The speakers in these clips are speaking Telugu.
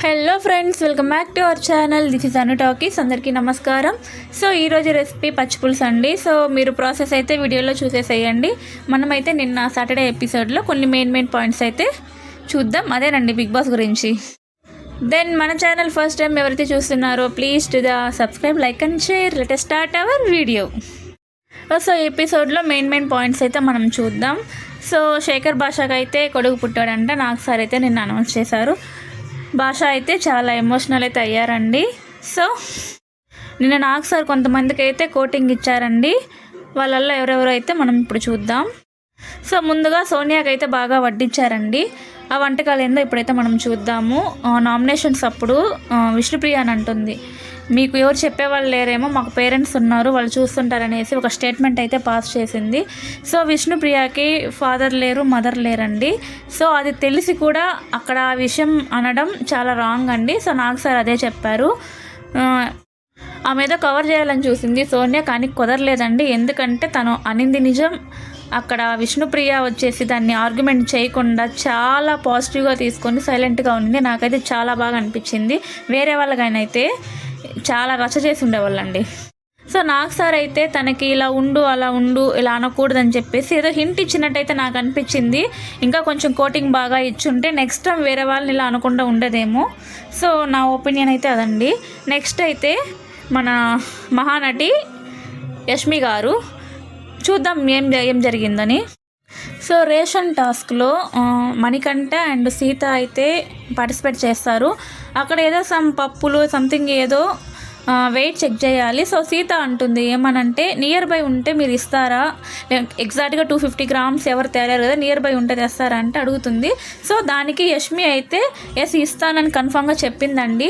Hello friends, welcome back to our channel. This is Anu talkies. అందరికీ నమస్కారం. సో ఈరోజు రెసిపీ పచ్చిపులుసు అండి. సో మీరు ప్రాసెస్ అయితే వీడియోలో చూసేసేయండి. మనమైతే నిన్న సాటర్డే ఎపిసోడ్లో కొన్ని మెయిన్ పాయింట్స్ అయితే చూద్దాం. అదేనండి బిగ్ బాస్ గురించి. దెన్ మన ఛానల్ ఫస్ట్ టైం ఎవరైతే చూస్తున్నారో please to the subscribe, like and share. Let us start our video. So ఎపిసోడ్లో మెయిన్ పాయింట్స్ అయితే మనం చూద్దాం. సో శేఖర్ భాషకి అయితే కొడుకు పుట్టాడంట. నాకు సార్ అయితే నిన్న అనౌన్స్ చేశారు. భాష అయితే చాలా ఎమోషనల్ అయితే అయ్యారండి. సో నిన్న నాకు సార్ కొంతమందికి అయితే కోటింగ్ ఇచ్చారండి. వాళ్ళల్లో ఎవరెవరు అయితే మనం ఇప్పుడు చూద్దాం. సో ముందుగా సోనియాకి అయితే బాగా వడ్డించారండి. ఆ వంటకాలు ఏందో ఇప్పుడైతే మనం చూద్దాము. నామినేషన్స్ అప్పుడు విష్ణుప్రియ అని అంటుంది, మీకు ఎవరు చెప్పేవాళ్ళు లేరేమో, మాకు పేరెంట్స్ ఉన్నారు, వాళ్ళు చూస్తుంటారనేసి ఒక స్టేట్మెంట్ అయితే పాస్ చేసింది. సో విష్ణుప్రియకి ఫాదర్ లేరు, మదర్ లేరండి. సో అది తెలిసి కూడా అక్కడ ఆ విషయం అనడం చాలా రాంగ్ అండి. సో నాకు సార్ అదే చెప్పారు. ఆమె ఏదో కవర్ చేయాలని చూసింది సోనియా, కానీ కుదరలేదండి. ఎందుకంటే తను అనింది నిజం. అక్కడ విష్ణుప్రియ వచ్చేసి దాన్ని ఆర్గ్యుమెంట్ చేయకుండా చాలా పాజిటివ్గా తీసుకొని సైలెంట్గా ఉంది. నాకైతే చాలా బాగా అనిపించింది. వేరే వాళ్ళకైతే చాలా రచ్చ చేసి ఉండేవాళ్ళండి. సో నాకు సార్ అయితే తనకి ఇలా ఉండు, అలా ఉండు, ఇలా అనకూడదని చెప్పేసి ఏదో హింట్ ఇచ్చినట్టయితే నాకు అనిపించింది. ఇంకా కొంచెం కోటింగ్ బాగా ఇచ్చుంటే నెక్స్ట్ టైం వేరే వాళ్ళని ఇలా అనకుండా ఉండదేమో. సో నా ఒపీనియన్ అయితే అదండి. నెక్స్ట్ అయితే మన మహానటి యష్మి గారు, చూద్దాం ఏం జరిగిందని. సో రేషన్ టాస్క్లో మణికంఠ అండ్ సీత అయితే పార్టిసిపేట్ చేస్తారు. అక్కడ ఏదో పప్పులు సంథింగ్ ఏదో వెయిట్ చెక్ చేయాలి. సో సీత అంటుంది ఏమనంటే, నియర్ బై ఉంటే మీరు ఇస్తారా, ఎగ్జాక్ట్గా 250 grams ఎవరు తేలారు కదా, నియర్ బై ఉంటే తెస్తారా అంటే అడుగుతుంది. సో దానికి యష్మి అయితే ఎస్ ఇస్తానని కన్ఫామ్గా చెప్పిందండి.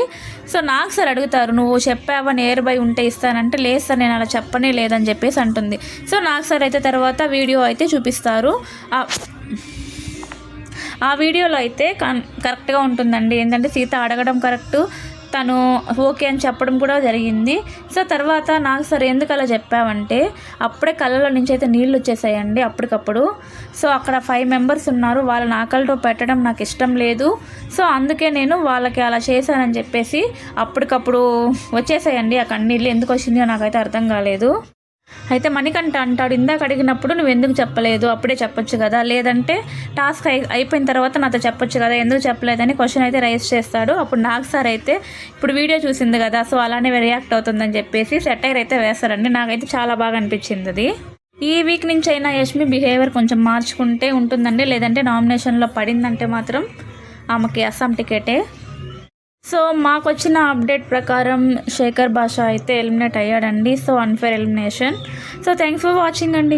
సో నాకు సార్ అడుగుతారు, నువ్వు చెప్పావా నియర్ బై ఉంటే ఇస్తానంటే, లేదు సార్ నేను అలా చెప్పనే లేదని చెప్పేసి అంటుంది. సో నాకు సార్ అయితే తర్వాత వీడియో అయితే చూపిస్తారు. ఆ వీడియోలో అయితే కరెక్ట్గా ఉంటుందండి. ఏంటంటే సీత అడగడం కరెక్టు, తను ఓకే అని చెప్పడం కూడా జరిగింది. సో తర్వాత నాకు సార్ ఎందుకు అలా చెప్పావంటే, అప్పుడే కళ్ళలో నుంచి అయితే నీళ్ళు వచ్చేసాయండి అప్పటికప్పుడు. సో అక్కడ 5 members ఉన్నారు, వాళ్ళని ఆకలితో పెట్టడం నాకు ఇష్టం లేదు. సో అందుకే నేను వాళ్ళకి అలా చేశానని చెప్పేసి అప్పటికప్పుడు వచ్చేసాయండి ఆ కన్నీళ్ళు. ఎందుకు వచ్చిందో నాకైతే అర్థం కాలేదు. అయితే మణికంఠ అంటాడు, ఇందాక అడిగినప్పుడు నువ్వు ఎందుకు చెప్పలేదు, అప్పుడే చెప్పొచ్చు కదా, లేదంటే టాస్క్ అయిపోయిన తర్వాత నాతో చెప్పొచ్చు కదా, ఎందుకు చెప్పలేదని క్వశ్చన్ అయితే రైజ్ చేస్తాడు. అప్పుడు నాకు సార్ అయితే ఇప్పుడు వీడియో చూసింది కదా, సో అలానే రియాక్ట్ అవుతుందని చెప్పేసి సెటైర్ అయితే వేస్తారండి. నాకైతే చాలా బాగా అనిపించింది అది. ఈ వీక్ నుంచి అయినా యష్మి బిహేవియర్ కొంచెం మార్చుకుంటే ఉంటుందండి. లేదంటే నామినేషన్లో పడిందంటే మాత్రం ఆమెకి అస్సాం టికెటే. సో మాకు వచ్చిన అప్డేట్ ప్రకారం శేఖర్ భాష అయితే ఎలిమినేట్ అయ్యాడండి. So unfair elimination. So thanks for watching అండి.